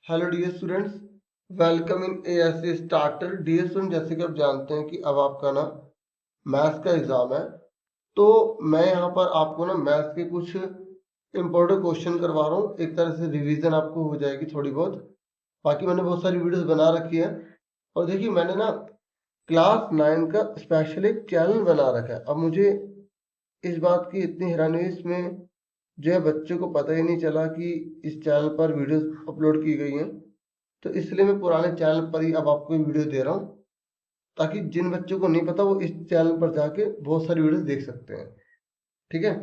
Hello dear students, welcome in ASA starter. Dear student, जैसे कि आप जानते हैं कि अब आपका ना मैथ्स का एग्जाम है, तो मैं यहाँ पर आपको ना मैथ्स के कुछ इंपॉर्टेंट क्वेश्चन करवा रहा हूँ। एक तरह से रिवीजन आपको हो जाएगी थोड़ी बहुत। बाकी मैंने बहुत सारी वीडियोस बना रखी है और देखिए मैंने ना क्लास 9 का स्पेशल एक चैनल बना रखा है। अब मुझे इस बात की इतनी हैरानी हुई, इसमें जो है बच्चों को पता ही नहीं चला कि इस चैनल पर वीडियोस अपलोड की गई हैं। तो इसलिए मैं पुराने चैनल पर ही अब आपको वीडियो दे रहा हूँ, ताकि जिन बच्चों को नहीं पता वो इस चैनल पर जाके बहुत सारी वीडियोस देख सकते हैं। ठीक है,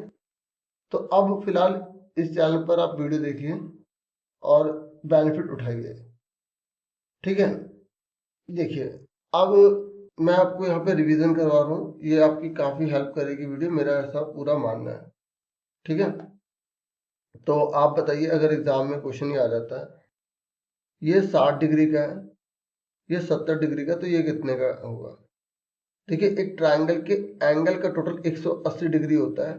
तो अब फिलहाल इस चैनल पर आप वीडियो देखिए और बेनिफिट उठाइए। ठीक है, देखिए अब मैं आपको यहाँ पे रिवीजन करवा रहा हूँ, ये आपकी काफ़ी हेल्प करेगी वीडियो, मेरा ऐसा पूरा मानना है। ठीक है, तो आप बताइए अगर एग्जाम में क्वेश्चन ही आ जाता है ये 60 डिग्री का है, ये 70 डिग्री का, तो ये कितने का होगा। देखिए एक ट्रायंगल के एंगल का टोटल 180 डिग्री होता है,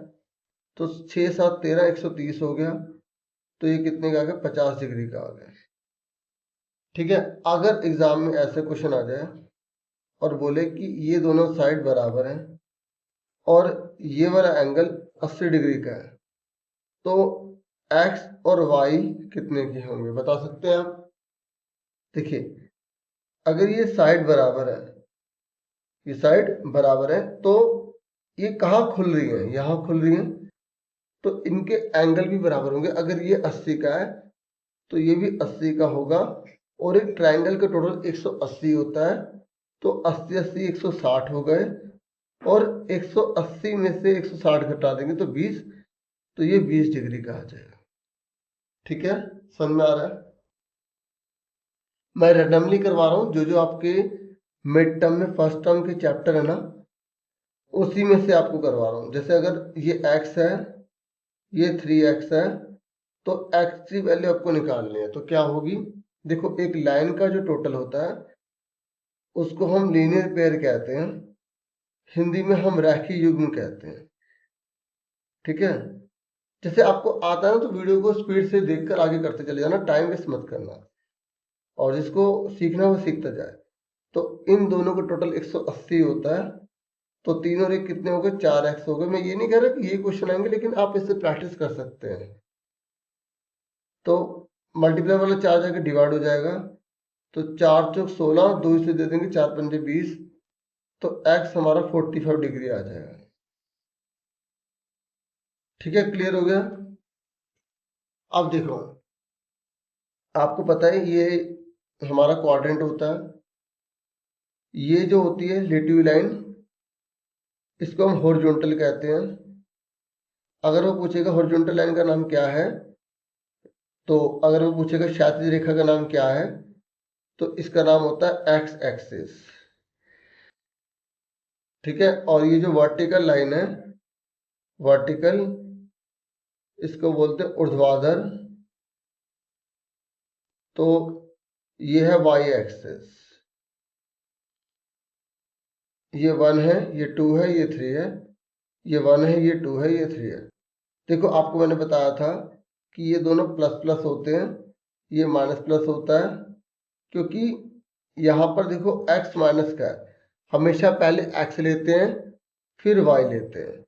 तो 6 7 13 130 हो गया, तो ये कितने का आ गया, 50 डिग्री का आ गया। ठीक है, अगर एग्जाम में ऐसे क्वेश्चन आ जाए और बोले कि ये दोनों साइड बराबर हैं और ये वाला एंगल 80 डिग्री का है, तो x और y कितने के होंगे, बता सकते हैं आप। देखिए अगर ये साइड बराबर है, ये साइड बराबर है, तो ये कहाँ खुल रही है, यहाँ खुल रही है, तो इनके एंगल भी बराबर होंगे। अगर ये 80 का है तो ये भी 80 का होगा, और एक ट्रायंगल का टोटल 180 होता है, तो 80 80 160 हो गए, और 180 में से 160 घटा देंगे तो 20, तो ये 20 डिग्री का आ जाएगा। ठीक है, समझ में आ रहा है। मैं रेंडमली करवा रहा हूँ, जो जो आपके मिड टर्म में फर्स्ट टर्म के चैप्टर है ना, उसी में से आपको करवा रहा हूँ। जैसे अगर ये x है, ये 3x है, तो x की वैल्यू आपको निकालनी है, तो क्या होगी। देखो एक लाइन का जो टोटल होता है उसको हम लीनियर पेयर कहते हैं, हिंदी में हम रेखीय युग्म कहते हैं। ठीक है, जैसे आपको आता है ना तो वीडियो को स्पीड से देखकर आगे करते चले जाना, टाइम वेस्ट मत करना, और जिसको सीखना वो सीखता जाए। तो इन दोनों का टोटल 180 होता है, तो 3 और 1 कितने हो गए, 4x हो गए। मैं ये नहीं कह रहा कि ये क्वेश्चन आएंगे, लेकिन आप इससे प्रैक्टिस कर सकते हैं। तो मल्टीप्लाई वाला 4 जाके डिवाइड हो जाएगा, तो 4 चौक 16, 2 इसे दे देंगे, 4 पंजे 20, तो x हमारा 45 डिग्री आ जाएगा। ठीक है, क्लियर हो गया। अब देखो आपको पता है ये हमारा क्वाड्रेंट होता है, ये जो होती है रिलेटिव लाइन, इसको हम हॉरिजॉन्टल कहते हैं। अगर वो पूछेगा हॉरिजॉन्टल लाइन का नाम क्या है, तो अगर वो पूछेगा क्षैतिज रेखा का नाम क्या है, तो इसका नाम होता है एक्स एक्सिस। ठीक है, और ये जो वर्टिकल लाइन है, वर्टिकल, इसको बोलते हैं ऊर्ध्वाधर, तो ये है वाई एक्सिस। ये 1 है, ये 2 है, ये 3 है, ये 1 है, ये 2 है, ये 3 है। देखो आपको मैंने बताया था कि ये दोनों प्लस प्लस होते हैं, ये माइनस प्लस होता है, क्योंकि यहाँ पर देखो x माइनस का है, हमेशा पहले x लेते हैं फिर y लेते हैं।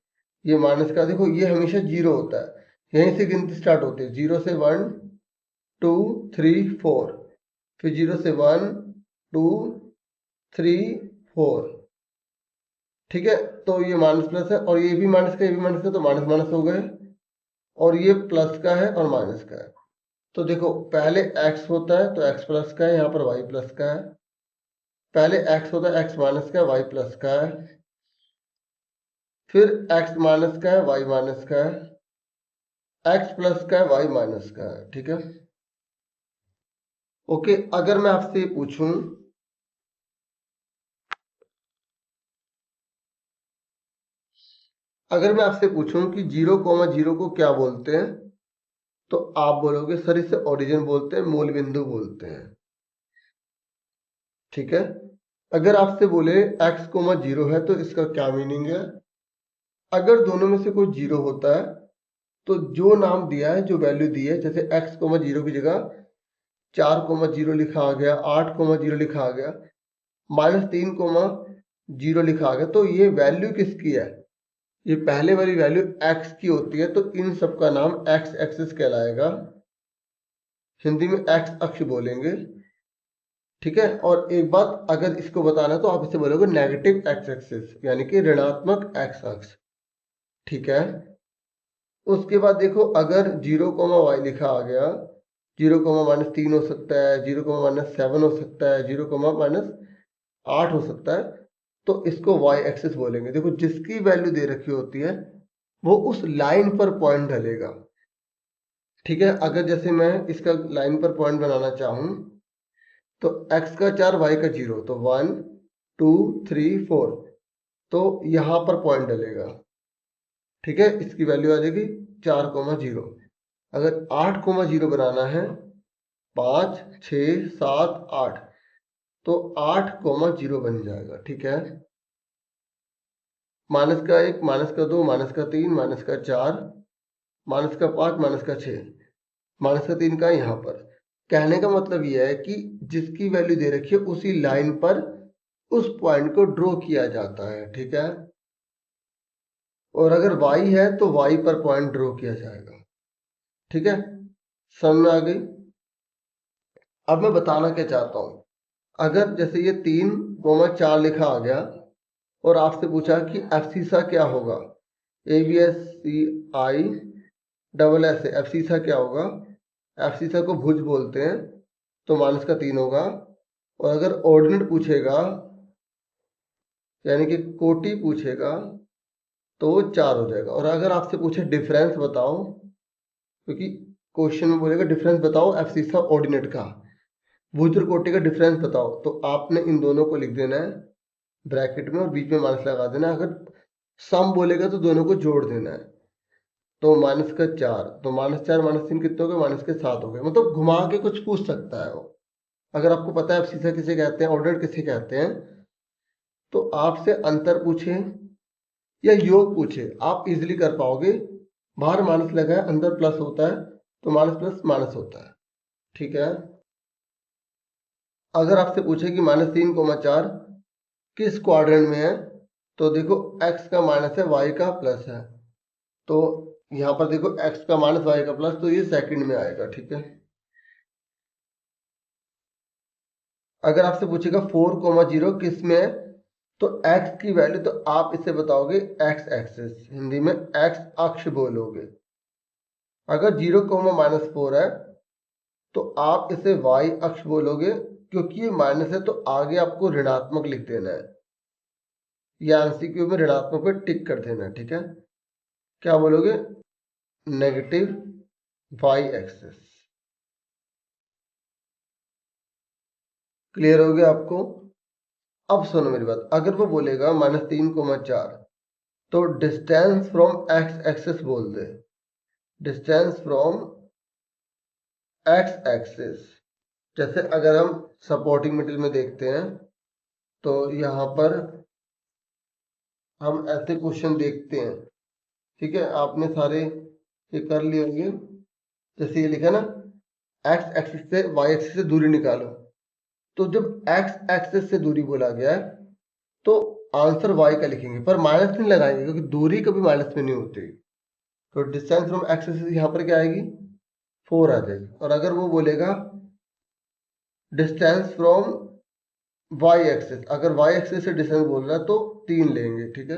ये माइनस का देखो ये हमेशा 0 होता है, यहीं से गिनती स्टार्ट होती है, 0 से 1 2 3 4, फिर 0 से 1 2 3 4। ठीक है, तो ये माइनस प्लस है, और ये भी माइनस का, ये भी माइनस का, तो माइनस माइनस हो गए, और ये प्लस का है और माइनस का है। तो देखो पहले x होता है तो x प्लस का है, यहाँ पर y प्लस का है। पहले x होता है x माइनस का है, y प्लस का है, फिर x माइनस का है, y माइनस का है, x प्लस का है, y माइनस का है। ठीक है, ओके। अगर मैं आपसे पूछूं, अगर मैं आपसे पूछूं कि 0,0 को क्या बोलते हैं, तो आप बोलोगे सर इसे ओरिजिन बोलते हैं, मूल बिंदु बोलते हैं। ठीक है, अगर आपसे बोले x,0 है तो इसका क्या मीनिंग है। अगर दोनों में से कोई 0 होता है, तो जो नाम दिया है, जो वैल्यू दी है, जैसे x,0 की जगह 4,0 लिखा आ गया, 8,0 लिखा आ गया, -3,0 लिखा आ गया। तो ये वैल्यू किसकी है? ये पहले वाली वैल्यू x की होती है, तो इन सब का नाम x एक्सिस कहलाएगा। हिंदी में x अक्ष बोलेंगे, ठीक है। और एक बात अगर इसको बताना है तो आप इसे बोलोगे नेगेटिव x एक्सिस, यानी कि ऋणात्मक x अक्ष, ठीक है। उसके बाद देखो, अगर 0,y लिखा आ गया, 0,-3 हो सकता है, 0,-7 हो सकता है, 0,-8 हो सकता है, तो इसको y एक्सिस बोलेंगे। देखो, जिसकी वैल्यू दे रखी होती है वो उस लाइन पर पॉइंट डालेगा, ठीक है। अगर जैसे मैं इसका लाइन पर पॉइंट बनाना चाहूं तो x का 4 y का 0, तो 1 2 3 4, तो यहां पर पॉइंट डलेगा, ठीक है। इसकी वैल्यू आ जाएगी 4,0। अगर 8,0 बनाना है, 5 6 7 8, तो 8,0 बन जाएगा, ठीक है। -1 -2 -3 -4 -5 -6, -3 का यहाँ पर। कहने का मतलब यह है कि जिसकी वैल्यू दे रखी है उसी लाइन पर उस पॉइंट को ड्रॉ किया जाता है, ठीक है। और अगर y है तो y पर पॉइंट ड्रॉ किया जाएगा, ठीक है। समझ में आ गई? अब मैं बताना क्या चाहता हूं, अगर जैसे ये 3,4 लिखा आ गया और आपसे पूछा कि एफसीसा क्या होगा, ABSCI एफसीसा क्या होगा? एफसीसा को भुज बोलते हैं, तो -3 होगा। और अगर ऑर्डिनेट पूछेगा, यानी कि कोटि पूछेगा, तो 4 हो जाएगा। और अगर आपसे पूछे डिफरेंस बताओ, क्योंकि क्वेश्चन में बोलेगा डिफरेंस बताओ एफसीसा ऑर्डिनेट का, भुज और कोटि का डिफरेंस बताओ, तो आपने इन दोनों को लिख देना है ब्रैकेट में और बीच में माइनस लगा देना है। अगर सम बोलेगा तो दोनों को जोड़ देना है, तो -4, तो -4 -3 कितने हो गए? -7 हो गए। मतलब घुमा के कुछ पूछ सकता है वो। अगर आपको पता है एफसीसा किसे कहते हैं, ऑर्डिनेट किसे कहते हैं, तो आपसे अंतर पूछे या योग पूछे, आप इजिली कर पाओगे। बाहर माइनस लगा है, अंदर प्लस होता है, तो माइनस प्लस माइनस होता है, ठीक है। अगर आपसे पूछे कि -3,4 किस क्वाड्रेंट में है, तो देखो x का माइनस है, y का प्लस है, तो यहाँ पर देखो x का माइनस y का प्लस, तो ये सेकंड में आएगा, ठीक है। अगर आपसे पूछेगा 4,0 किस में है, तो x की वैल्यू, तो आप इसे बताओगे x एक्सिस, हिंदी में x अक्ष बोलोगे। अगर 0,-4 है तो आप इसे y अक्ष बोलोगे, क्योंकि ये माइनस है तो आगे आपको ऋणात्मक लिख देना है, या एमसीक्यू में ऋणात्मक पे टिक कर देना है, ठीक है। क्या बोलोगे? Negative y axis. क्लियर हो गया आपको? अब सुनो मेरी बात, अगर वो बोलेगा -3,4, तो डिस्टेंस फ्रॉम x एक्सिस बोल दे, डिस्टेंस फ्रॉम x एक्सिस। जैसे अगर हम सपोर्टिंग मटेरियल में देखते हैं, तो यहाँ पर हम ऐसे क्वेश्चन देखते हैं, ठीक है। आपने सारे ये कर लिए होंगे। जैसे ये लिखा ना, x एक्सिस से y एक्सिस से दूरी निकालो, तो जब x एक्सिस से दूरी बोला गया है तो आंसर y का लिखेंगे, पर माइनस नहीं लगाएंगे, क्योंकि दूरी कभी माइनस में नहीं होती। तो डिस्टेंस फ्रॉम x एक्सिस यहाँ पर क्या आएगी? 4 आ जाएगी। और अगर वो बोलेगा डिस्टेंस फ्रॉम y एक्सिस, अगर y एक्सिस से डिस्टेंस बोल रहा है तो 3 लेंगे, ठीक है।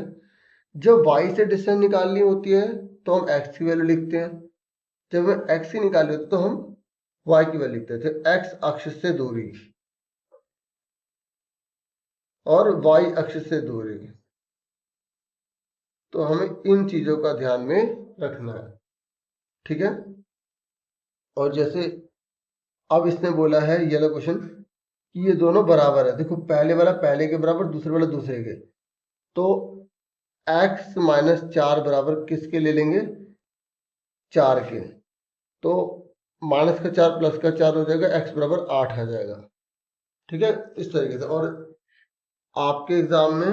जब y से डिस्टेंस निकालनी होती है तो हम x की वैल्यू लिखते हैं, जब हमें x की निकालनी होती है तो हम y की वैल्यू लिखते थे। x अक्ष से दूरी और y अक्ष से दूरी, तो हमें इन चीजों का ध्यान में रखना है, ठीक है। और जैसे अब इसने बोला है ये वाला क्वेश्चन कि ये दोनों बराबर है, देखो पहले वाला पहले के बराबर, दूसरे वाला दूसरे के, तो x -4 बराबर किसके ले लेंगे? 4 के, तो -4 +4 हो जाएगा, x बराबर 8 आ जाएगा, ठीक है। इस तरीके से। और आपके एग्जाम में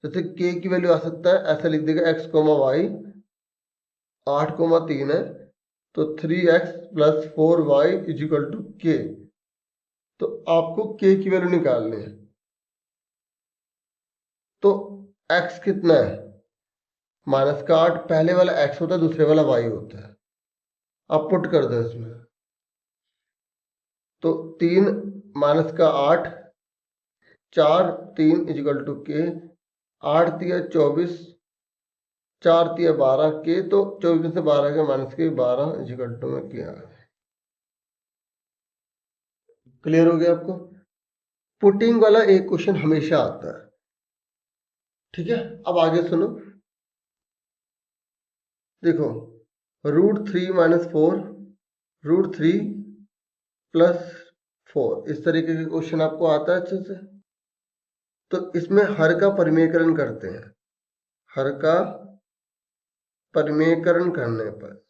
जैसे k की वैल्यू आ सकता है, ऐसा लिख देगा x, y 8,3 है, तो 3x plus 4y is equal to के। तो आपको k की वैल्यू निकालनी है। तो x कितना है, -8, पहले वाला x होता है, दूसरे वाला y होता है। अब पुट कर दो इसमें, तो 3 -8, 4 3 इज इक्वल टू के। 8 तिया 24, 4 तिया 12 के, तो 24 में से 12 के माइनस के 12 इज इक्वल टू में किया। क्लियर हो गया आपको? पुटिंग वाला एक क्वेश्चन हमेशा आता है, ठीक है। अब आगे सुनो, देखो √3 - 4, √3 + 4, इस तरीके के क्वेश्चन आपको आता है अच्छे से। तो इसमें हर का परिमेयकरण करते हैं। हर का परिमेयकरण करने पर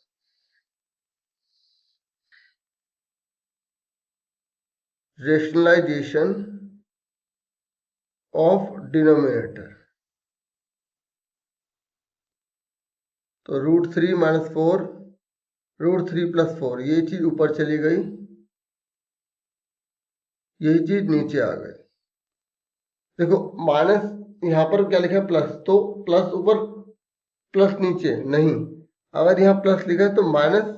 रेशनलाइजेशन ऑफ डिनोमिनेटर, तो √3 - 4, √3 + 4, ये चीज ऊपर चली गई, यही चीज नीचे आ गई। देखो माइनस यहाँ पर क्या लिखा है, प्लस, तो प्लस ऊपर प्लस नीचे नहीं। अगर यहाँ प्लस लिखा है तो माइनस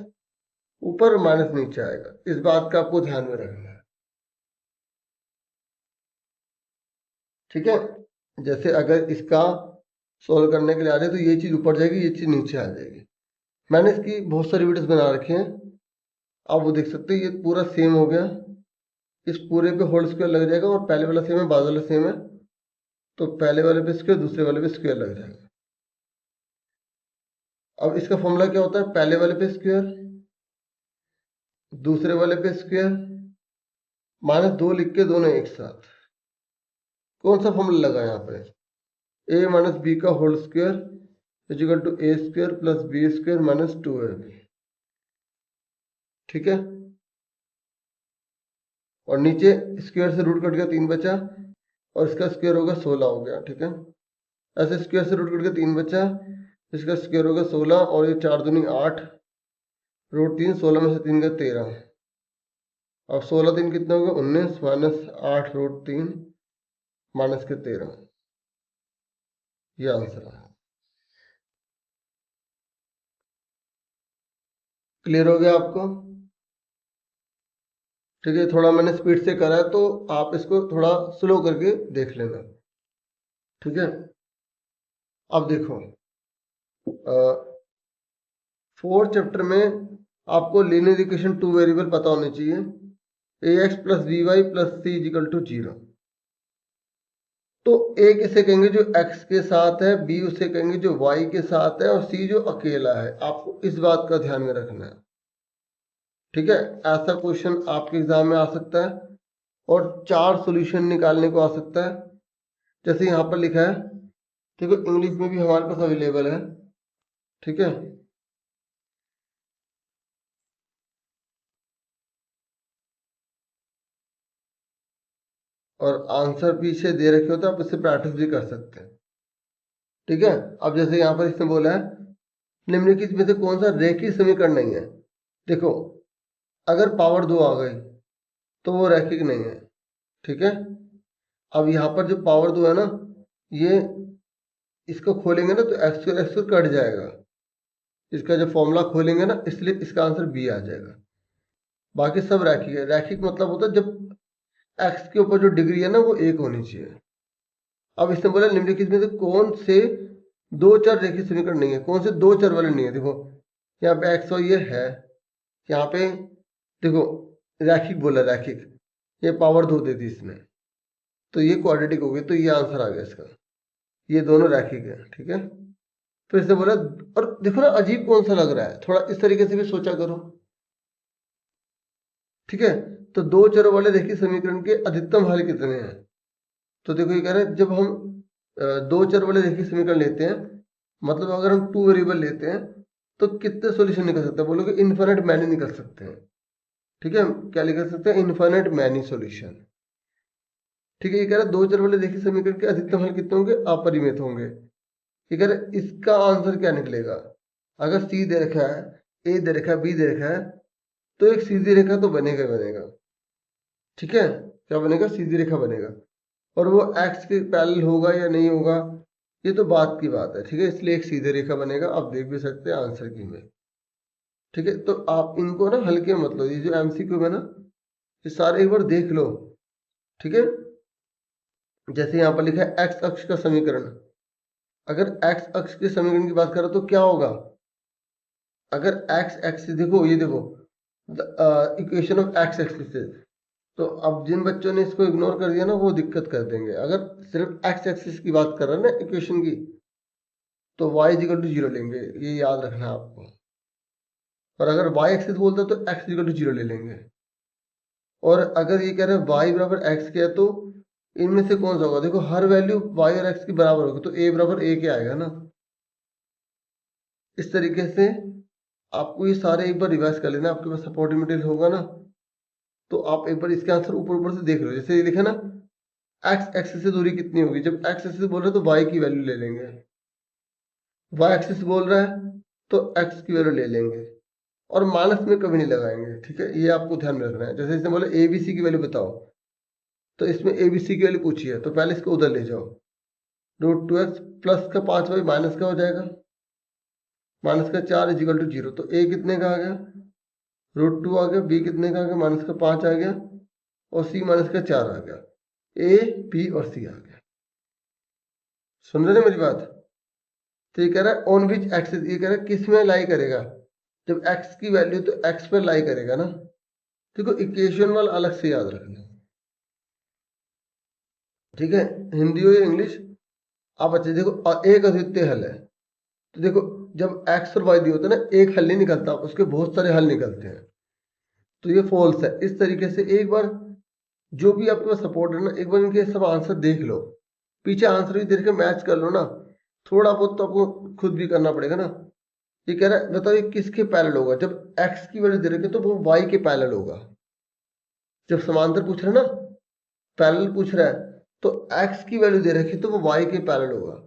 ऊपर माइनस नीचे आएगा। इस बात का आपको ध्यान में रखना है, ठीक है। जैसे अगर इसका सोल्व करने के लिए आ जाए तो ये चीज ऊपर जाएगी, ये चीज नीचे आ जाएगी। मैंने इसकी बहुत सारी वीडियोस बना रखे हैं, आप वो देख सकते हैं। ये पूरा सेम हो गया, इस पूरे पे होल स्क्वायर लग जाएगा, और पहले वाला सेम है, बाद वाला सेम है, तो पहले वाले पे स्क्वायर, दूसरे वाले पे स्क्वायर लग जाएगा। अब इसका फॉर्मूला क्या होता है, पहले वाले पे स्क्वायर, दूसरे वाले पे स्क्वायर, -2 लिख के दोनों एक साथ। कौन सा फॉर्मूला लगा यहाँ पे, a - b का whole square is equal to a² + b² - 2ab, ठीक है। और नीचे स्क्वायर से रूट कट गया, 3 बचा, और इसका स्क्वायर होगा 16 हो गया, ठीक है। ऐसे स्क्वायर से रूट कट गया, 3 बचा, इसका स्क्वायर होगा 16, और ये 4 दूनी 8, √3, 16 में से 3 गया 13, अब 16 3 कितना होगा 19, -8 √3 -13, ये आंसर है। क्लियर हो गया आपको? ठीक है, थोड़ा मैंने स्पीड से करा है, तो आप इसको थोड़ा स्लो करके देख लेना, ठीक है। अब देखो 4th चैप्टर में आपको लीनियर इक्वेशन 2 वेरिएबल पता होने चाहिए, ax + by + c = 0। तो a किसे कहेंगे जो x के साथ है, b उसे कहेंगे जो y के साथ है, और c जो अकेला है। आपको इस बात का ध्यान में रखना है, ठीक है। ऐसा क्वेश्चन आपके एग्जाम में आ सकता है, और 4 सॉल्यूशन निकालने को आ सकता है। जैसे यहाँ पर लिखा है, देखो इंग्लिश में भी हमारे पास अवेलेबल है, ठीक है। और आंसर पीछे दे रखे हो तो आप इससे प्रैक्टिस भी कर सकते हैं, ठीक है। अब जैसे यहाँ पर इसने बोला है, निम्नलिखित में से कौन सा रेखीय समीकरण नहीं है। देखो अगर पावर 2 आ गई तो वो रैखिक नहीं है, ठीक है। अब यहाँ पर जो पावर 2 है ना, ये इसको खोलेंगे ना तो x² कट जाएगा। इसका जो फॉर्मूला खोलेंगे ना, इसलिए इसका आंसर बी आ जाएगा। बाकी सब रैखिक है। रैखिक मतलब होता है जब x के ऊपर जो डिग्री है ना वो 1 होनी चाहिए। अब इसने बोला निम्नलिखित में से कौन से 2 चर रेखीय समीकरण नहीं है, कौन से 2 चर वाले नहीं है। देखो यहाँ पे x और ये है, यहाँ पे देखो रैखिक बोला, रैखिक, ये पावर 2 दे दी इसने, तो ये क्वाड्रेटिक हो गई, तो ये आंसर आ गया इसका, ये दोनों रैखिक है, ठीक है। फिर इसने बोला, और देखो ना अजीब कौन सा लग रहा है, थोड़ा इस तरीके से भी सोचा करो, ठीक है। तो 2 चरों वाले रेखीय समीकरण के अधिकतम हल कितने हैं। तो देखो ये कह रहे हैं, जब हम 2 चर वाले रेखीय समीकरण लेते हैं, मतलब अगर हम 2 वेरिएबल लेते हैं तो कितने सॉल्यूशन निकल सकते हैं, बोलोगे इन्फिनिट मैनी निकल सकते हैं, ठीक है। क्या निकल सकते हैं, इन्फिनिट मैनी सॉल्यूशन, ठीक है। ये कह रहा है 2 चर वाले रेखीय समीकरण के अधिकतम हल कितने होंगे, अपरिमित होंगे। ये कह रहा है इसका आंसर क्या निकलेगा। अगर सी दे रखा है ए दे रखा है, बी दे रखा है, तो एक सीधी रेखा तो बनेगा ही बनेगा। ठीक है, क्या बनेगा? सीधी रेखा बनेगा। और वो एक्स के पैरेलल होगा या नहीं होगा, ये तो बात की बात है। ठीक है, इसलिए एक सीधी रेखा बनेगा। आप देख भी सकते हैं आंसर की में। ठीक है, तो आप इनको ना हल्के मत लो, ये जो एमसीक्यू है ना, ये सारे एक बार देख लो। ठीक है, जैसे यहाँ पर लिखा है एक्स अक्ष का समीकरण। अगर एक्स अक्ष के समीकरण की बात करें तो क्या होगा? अगर एक्स एक्सिस देखो, ये देखो इक्वेशन ऑफ एक्स एक्सिस, तो अब जिन बच्चों ने इसको इग्नोर कर दिया ना, वो दिक्कत कर देंगे। अगर सिर्फ एक्स एक्सिस की बात कर रहे हैं ना इक्वेशन की, तो y इक्वल टू 0 लेंगे, ये याद रखना है आपको। और अगर y एक्सिस बोलते हैं तो x इक्वल टू 0 ले लेंगे। और अगर ये कह रहे हैं y बराबर x के है, तो इनमें से कौन सा होगा? देखो, हर वैल्यू y और x की बराबर होगी, तो a बराबर a के आएगा ना। इस तरीके से आपको ये सारे एक बार रिवाइज कर लेना। आपके पास सपोर्टिंग मटेरियल होगा ना, तो आप एक बार इसके आंसर ऊपर ऊपर से देख लो। जैसे ये लिखा ना, एक्स एक्सिस से दूरी कितनी होगी, जब एक्स एक्सिस बोल रहे हैं तो y की वैल्यू ले लेंगे, y एक्सिस बोल रहा है तो x की वैल्यू ले लेंगे, और माइनस में कभी नहीं लगाएंगे। ठीक है, ये आपको ध्यान में रखना है। जैसे इसने बोला ए बी सी की वैल्यू बताओ, तो इसमें ए बी सी की वैल्यू पूछी है, तो पहले इसको उधर ले जाओ। रूट टू एक्स प्लस का 5y माइनस का हो जाएगा, माइनस का 4 इज इक्वल टू 0। तो ए कितने का आ गया? रूट टू आ गया। बी कितने का आ गया? माइनस का 5 आ गया। और सी माइनस का 4 आ गया। ए बी और सी आ गया। सुन रहे हैं मेरी बात? तो ये कह रहा है ऑन विच एक्सिस, ये कह रहा है किस में लाई करेगा? जब x की वैल्यू तो x पर लाई करेगा ना। देखो, इक्वेशन वाला अलग से याद रखना। ठीक है, हिंदी हो या इंग्लिश, आप अच्छे देखो। एक अद्वितीय हल है, तो देखो, जब x और y दिए होते हैं ना, एक हल नहीं निकलता, उसके बहुत सारे हल निकलते हैं, तो ये फॉल्स है। इस तरीके से एक बार जो भी आपके पास सपोर्ट है ना, एक बार इनके सब आंसर देख लो, पीछे आंसर भी देख के मैच कर लो ना। थोड़ा बहुत तो आपको खुद भी करना पड़ेगा ना। ये कह रहा है बताओ, ये किसके पैरेलल होगा? जब x की वैल्यू दे रखे तो वो y के पैरेलल होगा। जब समांतर पूछ रहे हैं ना, पैरेलल पूछ रहा है, तो x की वैल्यू दे रखी तो वो y के पैरेलल होगा।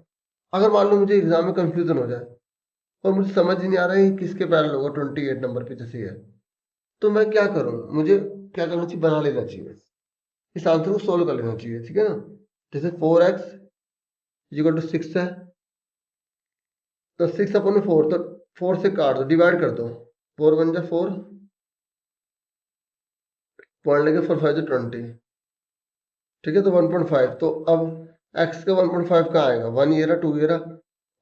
अगर मान लो मुझे एग्जाम में कंफ्यूजन हो जाए और मुझे समझ ही नहीं आ रहा है कि किसके पैरेलल होगा, 28 नंबर पे जैसे है, तो मैं क्या करूं? मुझे क्या करना चाहिए? बना लेना चाहिए, इस आंसर को सोल्व कर लेना चाहिए। ठीक है ना, जैसे 4x इक्वल टू 6 है, तो 6 अपन 4, तो 4 से काट दो, डिवाइड कर दो। 4 1 जा 4, पॉइंट लगे 4 5 20। ठीक है, तो 1.5। तो अब x का 1.5 कहाँ आएगा? 1 ये रहा, 2 ये रहा,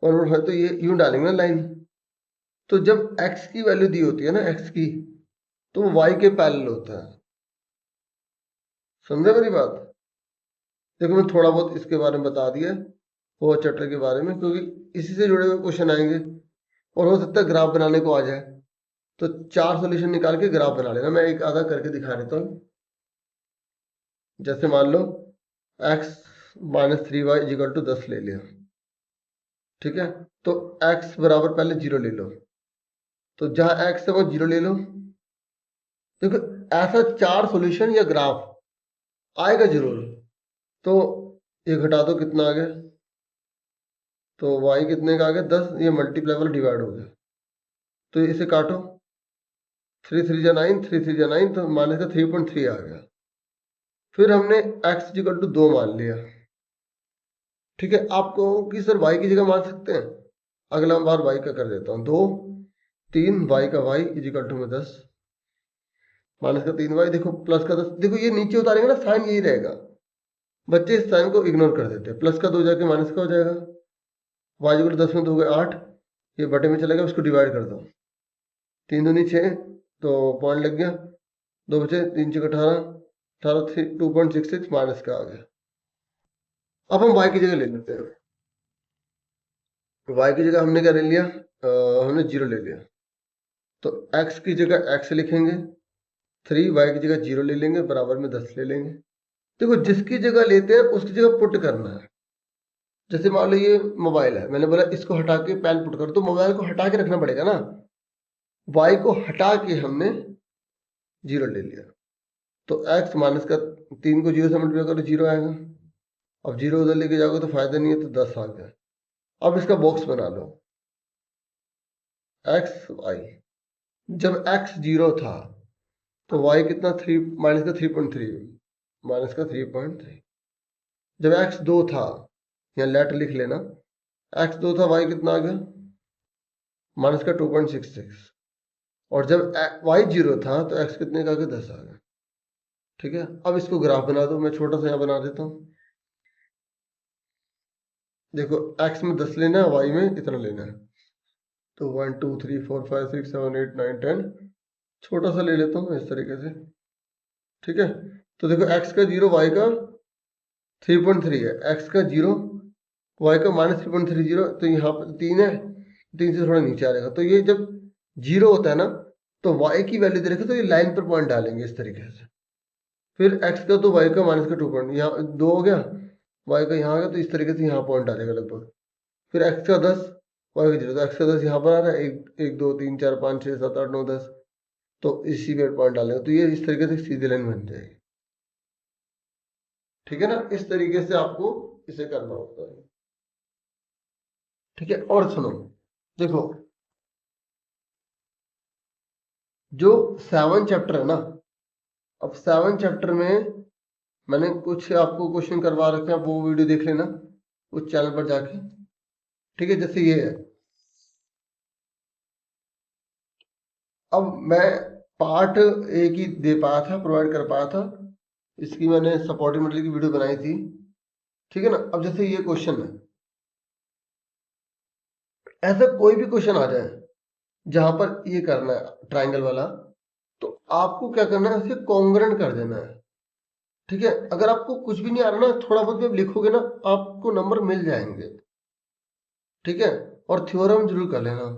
1.5, तो ये यूं डालेंगे ना लाइन। तो जब x की वैल्यू दी होती है ना, x की, तो वो y के पैरेलल होता है। समझे मेरी बात? देखो, मैं थोड़ा बहुत इसके बारे में बता दिया, वो चैप्टर के बारे में, क्योंकि इसी से जुड़े हुए क्वेश्चन आएंगे, और हो सकता है ग्राफ बनाने को आ जाए, तो 4 सॉल्यूशन निकाल के ग्राफ बना लेना। मैं एक आधा करके दिखा देता हूँ। जैसे मान लो x minus 3y equal to 10 ले लिया। ठीक है, तो x बराबर पहले 0 ले लो, तो जहां x है वो 0 ले लो। देखो, ऐसा 4 सॉल्यूशन या ग्राफ आएगा जरूर। तो ये घटा दो, कितना आ गया? तो y कितने का आ गया? 10। ये मल्टीप्लाई वाला डिवाइड हो गया, तो इसे काटो। 3 3 जा 9, 3 3 जा 9, तो माइनस का 3.3 आ गया। फिर हमने x इक्वल टू 2 मान लिया। ठीक है, आपको कि सर y की जगह मान सकते हैं, अगला बार y का कर देता हूँ। 2 3 y का y इक्वल टू में 10, माइनस का 3y, देखो प्लस का 10। देखो, ये नीचे उतारेंगे ना, साइन यही रहेगा। बच्चे इस साइन को इग्नोर कर देते हैं। प्लस का 2 जाके माइनस का हो जाएगा। y इक्वल टू 10 में 2 गए 8, ये बटे में चलेगा, उसको डिवाइड कर दो। 3 दूनी 6, तो पॉइंट लग गया। 2 बचे, 3 6 18, 18 2.66 माइनस का आ गया। अब हम y की जगह ले लेते हैं। y की जगह हमने क्या ले लिया? हमने 0 ले लिया, तो x की जगह x लिखेंगे, 3 y की जगह 0 ले लेंगे, बराबर में 10 ले लेंगे। देखो, जिसकी जगह लेते हैं उसकी जगह पुट करना है। जैसे मान लो ये मोबाइल है, मैंने बोला इसको हटा के पेन पुट करो, तो मोबाइल को हटा के रखना पड़ेगा ना। y को हटा के हमने 0 ले लिया, तो x माइनस का 3 को 0 से मल्टीप्लाई करो, 0 आएगा। अब 0 उधर लेके जाओगे तो फायदा नहीं है, तो 10 आ गया। अब इसका बॉक्स बना लो, x y, जब x 0 था तो y कितना 3 माइनस का 3.3 माइनस का 3.3। जब x 2 था, यहाँ लेट लिख लेना, x 2 था, y कितना आ गया माइनस का 2.66। और जब y 0 था तो x कितने का आ गया 10 आ गया। ठीक है, अब इसको ग्राफ बना दो, मैं छोटा सा यहाँ बना देता हूँ। देखो x में 10 लेना है, y में इतना लेना है, तो 1 2 3 4 5 6 7 8 9 10, छोटा सा ले लेता हूँ इस तरीके से। ठीक है, तो देखो x का 0 y का 3.3 है, x का 0 y का माइनस 3.30, तो यहाँ पर 3 है, 3 से थोड़ा नीचे आ जाएगा। तो ये जब 0 होता है ना तो y की वैल्यू दे रखी है, तो ये लाइन पर पॉइंट डालेंगे इस तरीके से। फिर x का तो y का माइनस का 2 पॉइंट यहाँ 2 हो गया, y का यहाँ आ गया, तो इस तरीके से यहाँ पॉइंट आ जाएगा लगभग। फिर x का 10 y का 0, तो x का 10 यहाँ पर आ रहा है, 1 2 3 4 5 6 7 8 9 10, तो इसी पे पॉइंट डालेंगे, तो ये इस तरीके से सीधी लाइन बन जाएगी। ठीक है ना, इस तरीके से आपको इसे करना होता है। ठीक है, और सुनो, देखो जो 7 चैप्टर है ना, अब 7 चैप्टर में मैंने कुछ आपको क्वेश्चन करवा रखे हैं, वो वीडियो देख लेना उस चैनल पर जाके। ठीक है, जैसे ये है, अब मैं पार्ट एक ही दे पाया था, प्रोवाइड कर पाया था, इसकी मैंने सपोर्टिंग मटेरियल की वीडियो बनाई थी। ठीक है ना, अब जैसे ये क्वेश्चन है, ऐसा कोई भी क्वेश्चन आ जाए जहां पर ये करना है ट्राइंगल वाला, तो आपको क्या करना है, इसे कॉन्ग्रुएंट कर देना है। ठीक है, अगर आपको कुछ भी नहीं आ रहा ना, थोड़ा बहुत भी आप लिखोगे ना, आपको नंबर मिल जाएंगे। ठीक है, और थ्योरम जरूर कर लेना।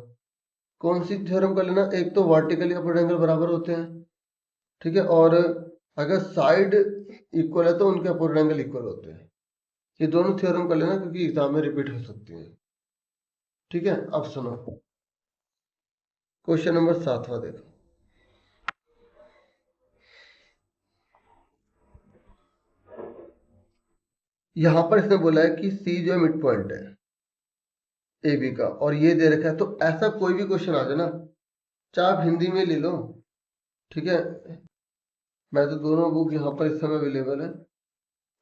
कौन सी थ्योरम कर लेना, एक तो वर्टिकली अपर एंगल बराबर होते हैं। ठीक है, और अगर साइड इक्वल है तो उनके अपोजिट एंगल इक्वल होते हैं। ये दोनों थ्योरम कर लेना, क्योंकि एग्जाम में रिपीट हो सकती है। ठीक है, अब सुनो क्वेश्चन नंबर 7वां देखो। यहां पर इसने बोला है कि सी जो है मिड पॉइंट है ए बी का, और ये दे रखा है, तो ऐसा कोई भी क्वेश्चन आ जाए ना, चाहे आप हिंदी में ले लो। ठीक है, मैं तो दोनों बुक यहाँ पर इस समय अवेलेबल है,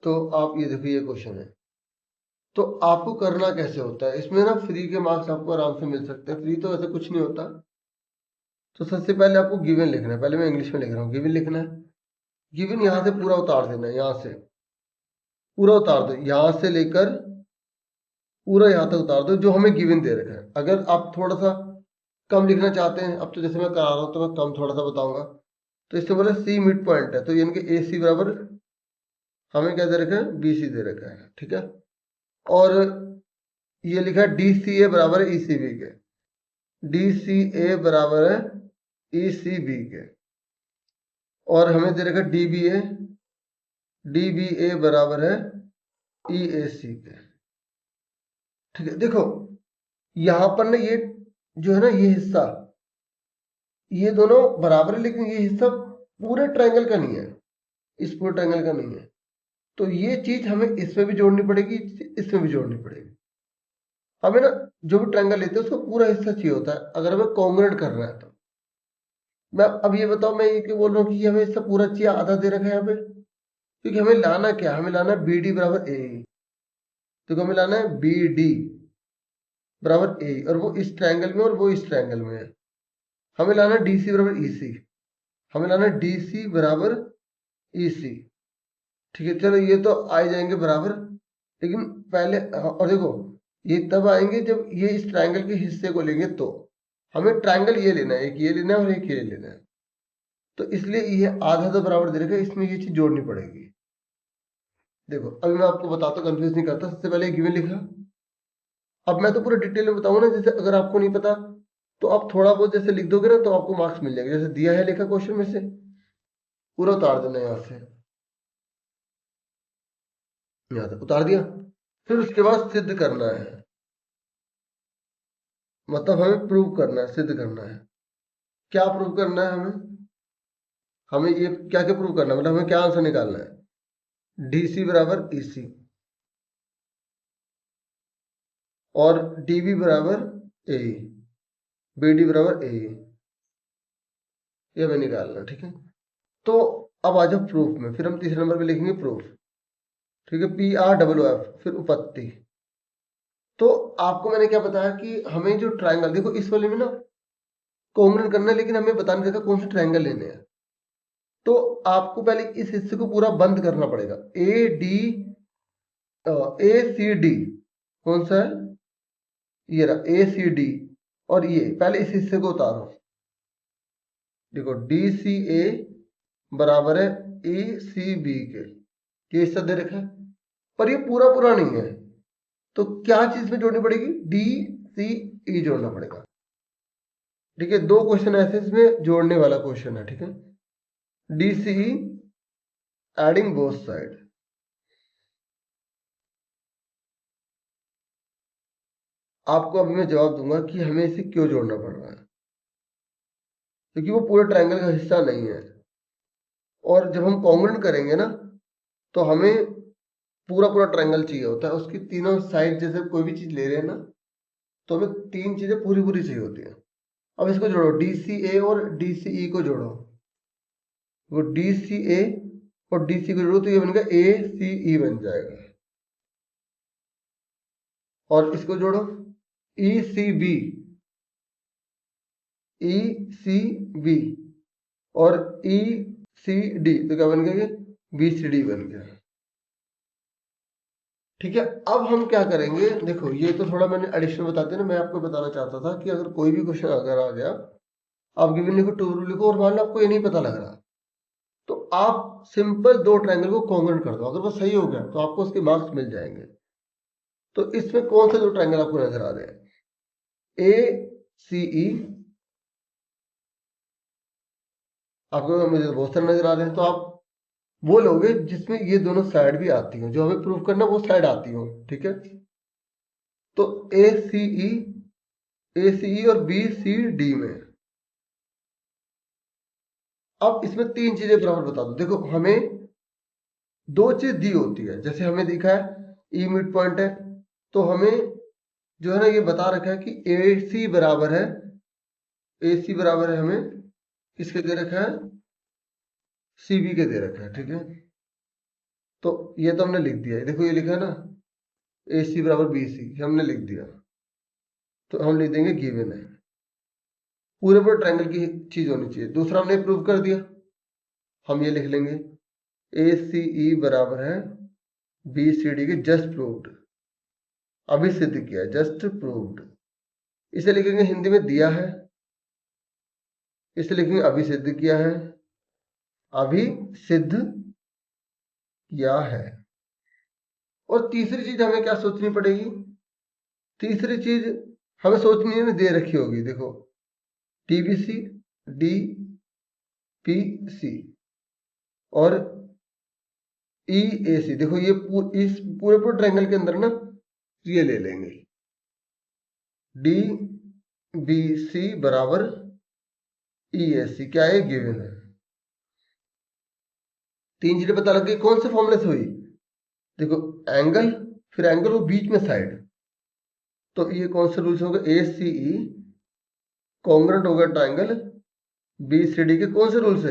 तो आप ये देखो, ये क्वेश्चन है। तो आपको करना कैसे होता है, इसमें ना फ्री के मार्क्स आपको आराम से मिल सकते हैं, फ्री तो ऐसा कुछ नहीं होता। तो सबसे पहले आपको गिवन लिखना है, पहले मैं इंग्लिश में लिख रहा हूँ, गिवन लिखना है। गिवन यहाँ से पूरा उतार देना है, यहाँ से पूरा उतार दो, यहाँ से लेकर पूरा यहाँ तक उतार दो जो हमें गिवन दे रखा है। अगर आप थोड़ा सा कम लिखना चाहते हैं, अब तो जैसे मैं करा रहा हूँ तो मैं कम थोड़ा सा बताऊंगा। तो इससे बोले सी मिड पॉइंट है, तो यानी कि ए सी बराबर हमें क्या दे रखा है, बी सी दे रखा है। ठीक है, और ये लिखा है डी सी ए बराबर है ई सी बी के, डी सी ए बराबर है ई सी बी के, और हमें दे रखा है डी बी ए बराबर है ई ए सी के। ठीक है, देखो यहां पर ना ये जो है ना, ये हिस्सा, ये दोनों बराबर है, लेकिन ये हिस्सा पूरे ट्रायंगल का नहीं है, इस पूरे ट्रायंगल का नहीं है। तो ये चीज हमें इसमें भी जोड़नी पड़ेगी, इसमें भी जोड़नी पड़ेगी। हमें ना जो भी ट्रायंगल लेते हैं उसका पूरा हिस्सा चाहिए होता है, अगर हमें कॉन्ग्रुएंट करना है तो। मैं अब ये बताओ, मैं ये क्यों बोल रहा हूँ कि हमें इसका पूरा चाहिए, आधा दे रखा है यहाँ पे, क्योंकि हमें लाना क्या है, हमें लाना है बी डी बराबर ए। तो हमें लाना है बी डी बराबर ए, और वो इस ट्रायंगल में और वो इस ट्रायंगल में है। हमें लाना है डी सी बराबर ई सी, हमें लाना है डी सी बराबर ई सी। ठीक है, चलो ये तो आ जाएंगे बराबर, लेकिन पहले और देखो, ये तब आएंगे जब ये इस ट्रायंगल के हिस्से को लेंगे, तो हमें ट्रायंगल ये लेना है, एक ये लेना है और एक ये लेना है। तो इसलिए ये आधा तो बराबर दे रखा है, इसमें ये चीज जोड़नी पड़ेगी। देखो अभी मैं आपको बताता हूँ, कंफ्यूज नहीं करता। सबसे पहले गिवन लिखा, अब मैं तो पूरा डिटेल में बताऊंगा ना, जैसे अगर आपको नहीं पता तो आप थोड़ा बहुत जैसे लिख दोगे ना, तो आपको मार्क्स मिल जाएंगे। जैसे दिया है लिखा क्वेश्चन में से, पूरा उतार देना यहाँ से, यहाँ तक उतार दिया। फिर उसके बाद सिद्ध करना है, मतलब हमें प्रूव करना है, सिद्ध करना है। क्या प्रूव करना है हमें, हमें ये क्या क्या प्रूव करना है, मतलब हमें क्या आंसर निकालना है, डी सी बराबर ई सी, और डी बी बराबर ए, बी डी बराबर ए, ये हमें निकालना, ठीक है। तो अब आ जाओ प्रूफ में, फिर हम तीसरे नंबर पे लिखेंगे प्रूफ, ठीक है, PROOF, फिर उपपत्ति। तो आपको मैंने क्या बताया कि हमें जो ट्रायंगल, देखो इस वाले में ना कॉन्ग्रुएंट करना है, लेकिन हमें बताने देगा कौन से ट्रायंगल लेने हैं। तो आपको पहले इस हिस्से को पूरा बंद करना पड़ेगा। ACD कौन सा है, ये रहा ACD, और ये पहले इस हिस्से को उतारो। देखो DCA बराबर है ECB के, ये हिस्सा दे रखा है, पर ये पूरा पूरा नहीं है, तो क्या चीज में जोड़नी पड़ेगी, DCE जोड़ना पड़ेगा, ठीक है। दो क्वेश्चन ऐसे इसमें जोड़ने वाला क्वेश्चन है, ठीक है। DCE adding both side. आपको अभी मैं जवाब दूंगा कि हमें इसे क्यों जोड़ना पड़ रहा है, क्योंकि वो पूरे ट्रायंगल का हिस्सा नहीं है। और जब हम कॉन्ग्रुएंट करेंगे ना, तो हमें पूरा पूरा ट्रायंगल चाहिए होता है, उसकी तीनों साइड, जैसे कोई भी चीज ले रहे हैं ना, तो हमें तीन चीजें पूरी पूरी चाहिए होती है। अब इसको जोड़ो, DCA और DCE को जोड़ो, वो DCA और DC को जोड़ो तो ये बनेगा ACE बन जाएगा। और इसको जोड़ो ECB, ECB और ECD, तो क्या बन गया, ये BCD बन गया, ठीक है। अब हम क्या करेंगे, देखो ये तो थोड़ा मैंने एडिशन बताते ना, मैं आपको बताना चाहता था कि अगर कोई भी क्वेश्चन अगर आ गया, आप गिवन लिखो, टू लिखो, और मान लो आपको ये नहीं पता लग रहा, तो आप सिंपल दो ट्रायंगल को कॉन्ग्रुएंट कर दो, अगर वो सही हो गया तो आपको उसके मार्क्स मिल जाएंगे। तो इसमें कौन से दो ट्रायंगल आपको नजर आ रहे हैं, ACE, आपको मुझे बहुत सारे नजर आ रहे हैं, तो आप वो लोगे जिसमें ये दोनों साइड भी आती हो, जो हमें प्रूव करना वो साइड आती हो, ठीक है। तो ACE और BCD में, अब इसमें तीन चीजें बराबर बता दो। देखो हमें दो चीज दी होती है, जैसे हमें दिखा है E मिड पॉइंट है, तो हमें जो है ना ये बता रखा है कि AC बराबर है, AC बराबर है हमें किसके दे रखा है, CB के दे रखा है, ठीक है। तो ये तो हमने लिख दिया है, देखो ये लिखा है ना AC बराबर BC, हमने लिख दिया, तो हम लिख देंगे गिवन है, पूरे पूरे ट्रायंगल की चीज होनी चाहिए। दूसरा हमने प्रूव कर दिया, हम ये लिख लेंगे ACE बराबर है BCD के, जस्ट प्रूव्ड, अभी सिद्ध किया, जस्ट प्रूव्ड। इसे लिखेंगे हिंदी में दिया है, इसे लिखेंगे अभी सिद्ध किया है, अभी सिद्ध किया है। और तीसरी चीज हमें क्या सोचनी पड़ेगी, तीसरी चीज हमें सोचनी है, दे रखी होगी, देखो TBC, DPC और EAC, देखो ये इस पूरे पूरे ट्रायंगल के अंदर ना ये ले लेंगे, DBC बराबर EAC, क्या है, गिवन है। तीन चीजें पता लग गई, कौन से फॉर्मूले से हुई, देखो एंगल, फिर एंगल वो बीच में साइड, तो ये कौन से रूल से होगा, ACE कॉन्ग्रुएंट होगा ट्रायंगल BCD के कौन से रूल से,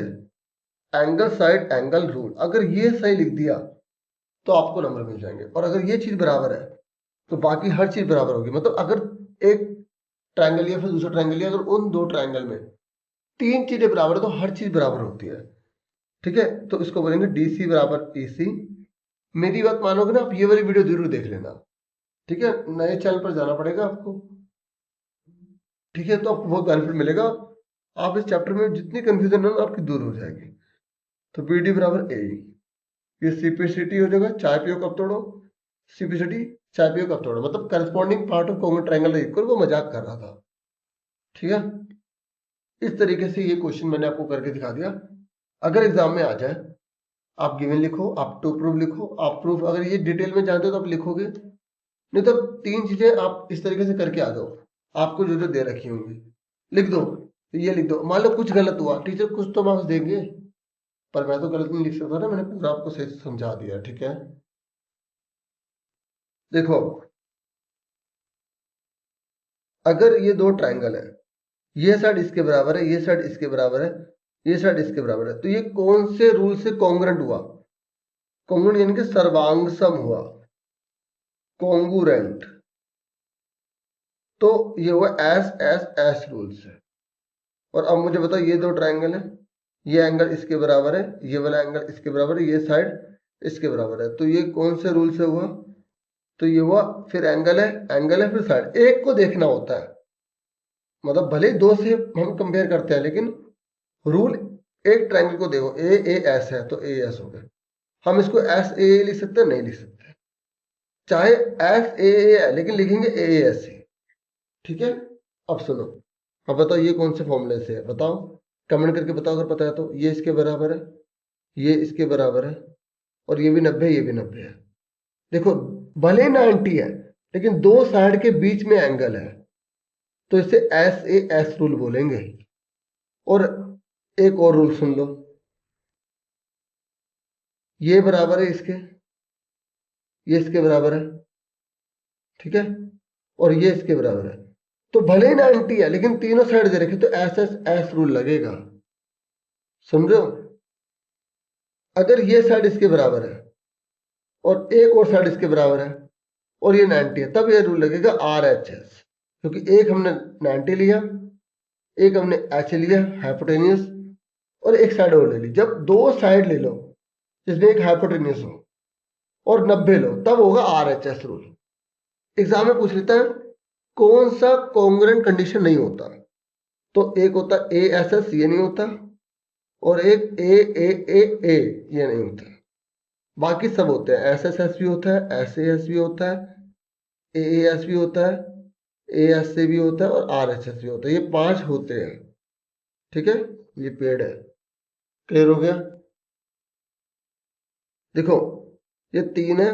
एंगल साइड एंगल रूल। अगर ये सही लिख दिया तो आपको नंबर मिल जाएंगे, और अगर ये चीज बराबर है तो बाकी हर चीज बराबर होगी। मतलब अगर एक ट्रायंगल या फिर दूसरा ट्रायंगल या अगर उन दो ट्रायंगल में तीन चीजें बराबर है तो हर चीज बराबर होती है, ठीक है। तो इसको बोलेंगे DC बराबर EC। मेरी बात मानोगे ना आप, ये वाली वीडियो जरूर देख लेना, ठीक है। नए चैनल पर जाना पड़ेगा आपको, ठीक है, तो आपको बहुत बेनिफिट मिलेगा। आप इस चैप्टर में जितनी कंफ्यूजन है ना आपकी दूर हो जाएगी। तो BD बराबर AE, ये CPCT हो जाएगा, चाय पियो कब तोड़ो, CPCT चाय पियो कब तोड़ो, मतलब corresponding part of congruent triangle equal, वो मजाक कर रहा था, ठीक है। इस तरीके से ये क्वेश्चन मैंने आपको करके दिखा दिया। अगर एग्जाम में आ जाए, आप गिवन लिखो, आप टू प्रूफ लिखो, आप प्रूफ अगर ये डिटेल में जानते हो तो आप लिखोगे, नहीं तो तीन चीजें आप इस तरीके से करके आ जाओ, आपको जो जो दे रखी होंगी लिख दो, तो ये लिख दो। मान लो कुछ गलत हुआ, टीचर कुछ तो मार्क्स देंगे, पर मैं तो गलत नहीं लिख सकता ना, मैंने पूरा आपको सही से समझा दिया, ठीक है। देखो अगर ये दो ट्रायंगल है, ये साइड इसके बराबर है, ये साइड इसके बराबर है, ये साइड इसके बराबर है, तो ये कौन से रूल से कॉन्ग्रुएंट हुआ? कॉन्ग्रुएंट यानी कि सर्वांग सम हुआ, कॉन्ग्रुएंट। तो ये हुआ एस एस एस रूल से। और अब मुझे बताओ, ये दो ट्रायंगल है, ये एंगल इसके बराबर है, ये वाला एंगल इसके बराबर है, ये साइड इसके बराबर है, तो ये कौन से रूल से हुआ? तो ये हुआ, फिर एंगल है फिर साइड, एक को देखना होता है, मतलब भले ही दो से हम कंपेयर करते हैं, लेकिन रूल एक ट्रायंगल को देखो, ए ए एस है तो ए एस हो गया। हम इसको एस ए लिख सकते हैं? नहीं लिख सकते, चाहे एस ए है लेकिन लिखेंगे ए एस ही, ठीक है। अब सुनो, अब बताओ ये कौन से फॉर्मूले से है, बताओ, कमेंट करके बताओ अगर पता है तो। ये इसके बराबर है, ये इसके बराबर है, और ये भी 90 ये भी 90 है। देखो भले 90 है लेकिन दो साइड के बीच में एंगल है, तो इसे एस ए एस रूल बोलेंगे। और एक और रूल सुन लो, ये बराबर है इसके, ये इसके बराबर है, ठीक है, और ये इसके बराबर है। तो भले ही 90 है लेकिन तीनों साइड दे रखे, तो एस एस एस रूल लगेगा। सुन रहे हो? अगर ये साइड इसके बराबर है और एक और साइड इसके बराबर है और ये 90 है, तब ये रूल लगेगा आर एच एस, क्योंकि एक हमने 90 लिया, एक हमने एच लिया हाइपोटेनियस, और एक साइड और ले ली। जब दो साइड ले लो जिसमें एक हाइपोटेनियस हो और 90 लो, तब होगा R H S rule. Exam में पूछ लेता है कौन सा कॉन्ग्रुएंट कंडीशन नहीं होता, तो एक होता ए एस एस, ये नहीं होता, और एक ए ए ए ए, ये नहीं होता। बाकी सब होते हैं, एस एस एस भी होता है, एस ए एस भी होता है, ए एस भी होता है, ए एस से भी होता है, और आर एच एस भी होता है। ये 5 होते हैं, ठीक है। ये पेड़ है, क्लियर हो गया? देखो ये 3 है,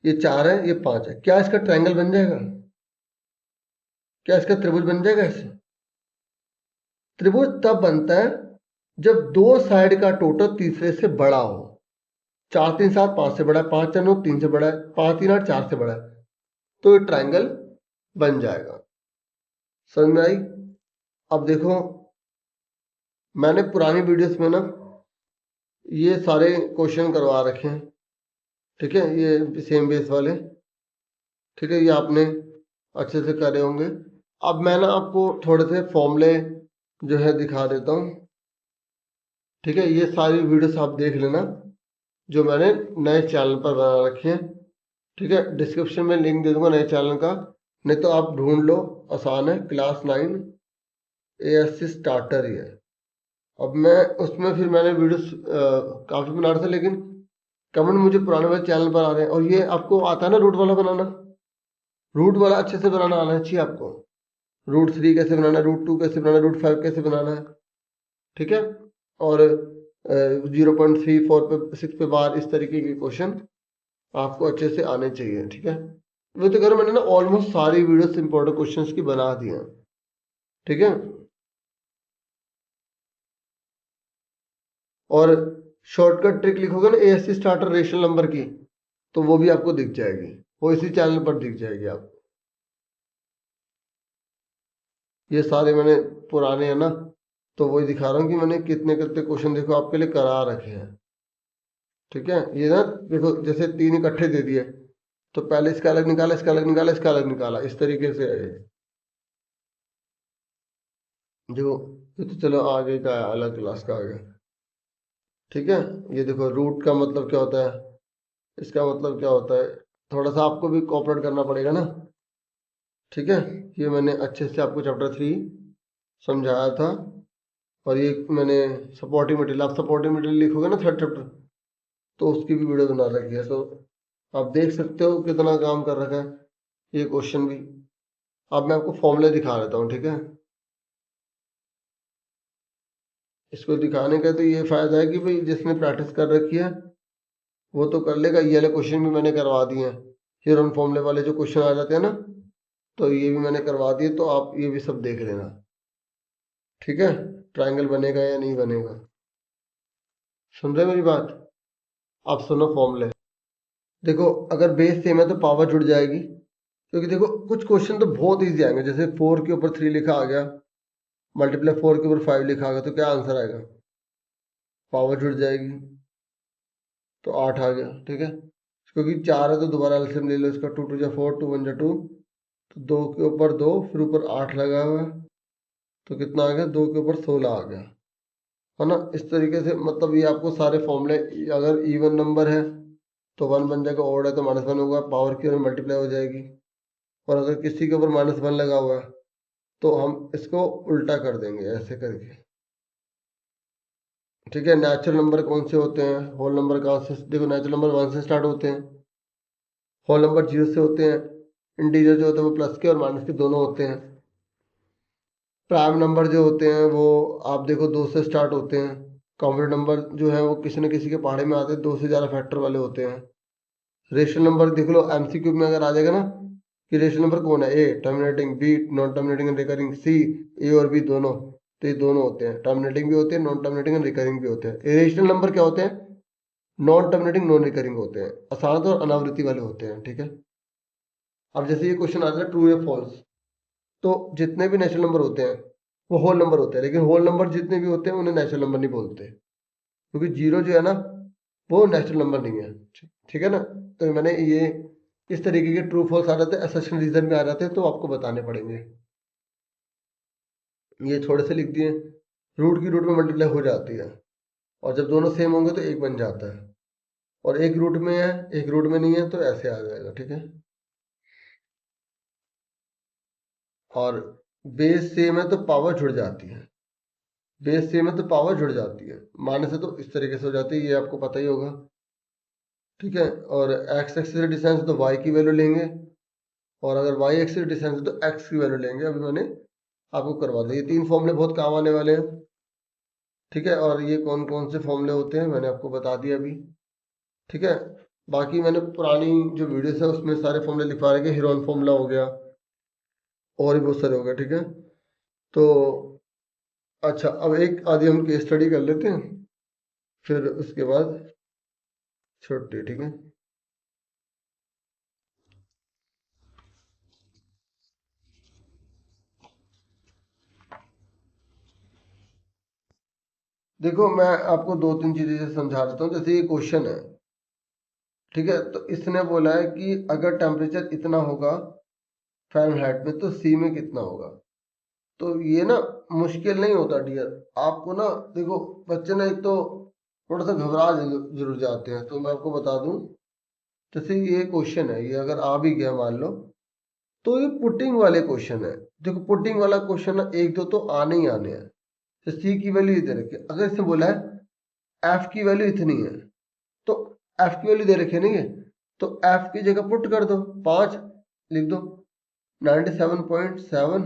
ये 4 है, ये 5 है, क्या इसका ट्रायंगल बन जाएगा? क्या इसका त्रिभुज बन जाएगा? इससे त्रिभुज तब बनता है जब दो साइड का टोटल तीसरे से बड़ा हो। 4 3 7 5 से बड़ा है, 5 4 9 3 से बड़ा है, 5 3 8 4 से बड़ा है, तो ये ट्रायंगल बन जाएगा। समझ में आई? अब देखो, मैंने पुरानी वीडियोस में ना ये सारे क्वेश्चन करवा रखे हैं, ठीक है, ये सेम बेस वाले, ठीक है, ये आपने अच्छे से करे होंगे। अब मैं ना आपको थोड़े से फॉर्मूले जो है दिखा देता हूँ, ठीक है। ये सारी वीडियोस आप देख लेना जो मैंने नए चैनल पर बना रखी है, ठीक है। डिस्क्रिप्शन में लिंक दे दूंगा नए चैनल का, नहीं तो आप ढूंढ लो, आसान है, क्लास 9 ASC स्टार्टर ही है। अब मैं उसमें फिर मैंने वीडियोस काफ़ी बना रहा था, लेकिन कमेंट मुझे पुराने वाले चैनल पर आ रहे हैं। और ये आपको आता है ना रूट वाला बनाना, रूट वाला अच्छे से बनाना आना चाहिए आपको। रूट 3 कैसे बनाना है, रूट 2 कैसे बनाना है, रूट 5 कैसे बनाना है, ठीक है। और 0.3 4 पे 6 पे बार, इस तरीके के क्वेश्चन आपको अच्छे से आने चाहिए, ठीक है। वो तो करो, मैंने ना ऑलमोस्ट सारी वीडियोस इंपॉर्टेंट क्वेश्चंस की बना दी हैं, ठीक है। और शॉर्टकट ट्रिक लिखोगे ना ASC स्टार्टर रेशनल नंबर की, तो वो भी आपको दिख जाएगी, वो इसी चैनल पर दिख जाएगी आपको। ये सारे मैंने पुराने हैं ना, तो वही दिखा रहा हूँ कि मैंने कितने कितने क्वेश्चन देखो आपके लिए करा रखे हैं, ठीक है। ये ना देखो, जैसे 3 इकट्ठे दे दिए, तो पहले इसका अलग निकाला, इसका अलग निकाला, इसका अलग निकाला, इस तरीके से है जो। ये तो चलो आगे का है, अलग क्लास का आ गया, ठीक है। ये देखो रूट का मतलब क्या होता है, इसका मतलब क्या होता है, थोड़ा सा आपको भी कोऑपरेट करना पड़ेगा ना, ठीक है। ये मैंने अच्छे से आपको चैप्टर 3 समझाया था। और ये मैंने सपोर्टिव मटेरियल, आप सपोर्टिव मटेरियल लिखोगे ना 3rd चैप्टर, तो उसकी भी वीडियो बना रखी है, तो आप देख सकते हो कितना काम कर रखा है ये क्वेश्चन भी। अब मैं आपको फॉर्मूले दिखा देता हूँ, ठीक है। इसको दिखाने का तो ये फायदा है कि भाई जिसने प्रैक्टिस कर रखी है वो तो कर लेगा। ये वाले क्वेश्चन भी मैंने करवा दिए हैं, हीरोन फॉर्मूले वाले जो क्वेश्चन आ जाते हैं ना, तो ये भी मैंने करवा दिए, तो आप ये भी सब देख लेना, ठीक है। ट्रायंगल बनेगा या नहीं बनेगा, सुन रहे मेरी बात? आप सुनो फॉर्मूले। देखो अगर बेस सेम है तो पावर जुड़ जाएगी, क्योंकि देखो कुछ क्वेश्चन तो बहुत ईजी आएंगे, जैसे 4 के ऊपर 3 लिखा आ गया, मल्टीप्लाई 4 के ऊपर 5 लिखा गया तो क्या आंसर आएगा, पावर जुड़ जाएगी तो 8 आ गया। ठीक है, क्योंकि 4 है तो दोबारा एलसीएम ले लो इसका, 2 2 जा 4, 2 1 जा 2, तो 2 के ऊपर 2, फिर ऊपर 8 लगा हुआ है तो कितना आ गया, 2 के ऊपर 16 आ गया, है ना। इस तरीके से मतलब ये आपको सारे फॉर्मूले, अगर इवन नंबर है तो 1 बन जाएगा, ऑड है तो -1 होगा, पावर की और मल्टीप्लाई हो जाएगी। और अगर किसी के ऊपर -1 लगा हुआ है तो हम इसको उल्टा कर देंगे ऐसे करके। ठीक है, नेचुरल नंबर कौन से होते हैं, होल नंबर कहाँ से, देखो नेचुरल नंबर 1 से स्टार्ट होते हैं, होल नंबर 0 से होते हैं, इंटीजर जो होते हैं वो प्लस के और माइनस के दोनों होते हैं, प्राइम नंबर जो होते हैं वो आप देखो 2 से स्टार्ट होते हैं, कॉम्प्लेक्स नंबर जो है वो किसी न किसी के पहाड़े में आते हैं, 2 से ज़्यादा फैक्टर वाले होते हैं। रेशनल नंबर देख लो, एमसीक्यू में अगर आ जाएगा ना कि रेशनल नंबर कौन है, A terminating, B non terminating and recurring, C A और बी दोनों, तो ये दोनों होते हैं, टर्मिनेटिंग भी होते हैं, नॉन टर्मिनेटिंग एंड रिकरिंग भी होते हैं। इरेशनल नंबर क्या होते हैं, नॉन टर्मिनेटिंग नॉन रिकरिंग होते हैं, अशांत और अनावृत्ति वाले होते हैं। ठीक है, अब जैसे ये क्वेश्चन आता है ट्रू या फॉल्स, तो जितने भी नेचुरल नंबर होते हैं वो होल नंबर होते हैं, लेकिन होल नंबर जितने भी होते हैं उन्हें नेचुरल नंबर नहीं बोलते, क्योंकि जीरो जो है ना वो नेचुरल नंबर नहीं है। ठीक है ना, तो मैंने ये इस तरीके के ट्रू फॉल्स आ जाते हैं, असर्शन रीजन में आ जाते हैं, तो आपको बताने पड़ेंगे। ये थोड़े से लिख दिए, रूट की रूट में मल्टीप्लाई हो जाती है, और जब दोनों सेम होंगे तो एक बन जाता है, और एक रूट में है एक रूट में नहीं है तो ऐसे आ जाएगा। ठीक है, और बेस सेम है तो पावर जुड़ जाती है, बेस सेम है तो पावर जुड़ जाती है, माइनस है तो इस तरीके से हो जाती है, ये आपको पता ही होगा। ठीक है, और एक्स एक्सिस से डिस्टेंस तो वाई की वैल्यू लेंगे, और अगर वाई एक्सिस से डिस्टेंस है तो एक्स की वैल्यू लेंगे। अभी मैंने आपको करवा दिया, ये 3 फॉर्मूले बहुत काम आने वाले हैं। ठीक है, और ये कौन कौन से फॉर्मूले होते हैं मैंने आपको बता दिया अभी। ठीक है, बाकी मैंने पुरानी जो वीडियोस है उसमें सारे फॉर्मूले लिखवा रखे, हीरोन फॉर्मूला हो गया और भी बहुत सारे हो गए। ठीक है, तो अच्छा, अब एक आदि हम केस स्टडी कर लेते हैं, फिर उसके बाद छुट्टी। ठीक है, देखो मैं आपको 2 3 चीजें से समझा देता हूँ। जैसे ये क्वेश्चन है, ठीक है, तो इसने बोला है कि अगर टेम्परेचर इतना होगा फ़ारेनहाइट में तो सी में कितना होगा। तो ये ना मुश्किल नहीं होता डियर, आपको ना देखो, बच्चे ना एक तो थोड़ा सा घबरा जरूर जाते हैं, तो मैं आपको बता दूं, जैसे ये क्वेश्चन है, ये अगर आ भी गया मान लो, तो ये पुटिंग वाले क्वेश्चन है। देखो पुटिंग वाला क्वेश्चन ना एक दो तो आने ही आने हैं। तो सी की वैल्यू इधर रखी, अगर इसने बोला है एफ की वैल्यू इतनी है, तो एफ की वैल्यू दे रखी नहीं है, तो एफ की जगह पुट कर दो, 5 लिख दो, 97.7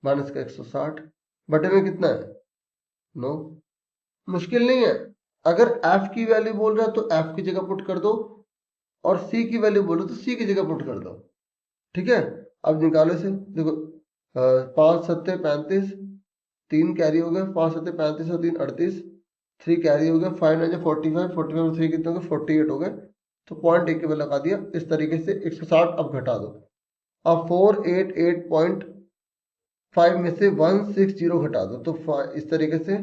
माइनस का 160 बटे में कितना है 9। मुश्किल नहीं है, अगर एफ की वैल्यू बोल रहा है तो एफ की जगह पुट कर दो, और सी की वैल्यू बोलो तो सी की जगह पुट कर दो। ठीक है, अब निकालो इसे, देखो 5 7 35, 3 कैरी हो गया, 5 7 35 और 3 38, 3 कैरी हो गया, 5 9 45, 45 और 3 कितने हो गए 48 हो गए, तो पॉइंट एक के बल लगा दिया। इस तरीके से 160 अब घटा दो, अब 488.5 में से 160 घटा दो, तो इस तरीके से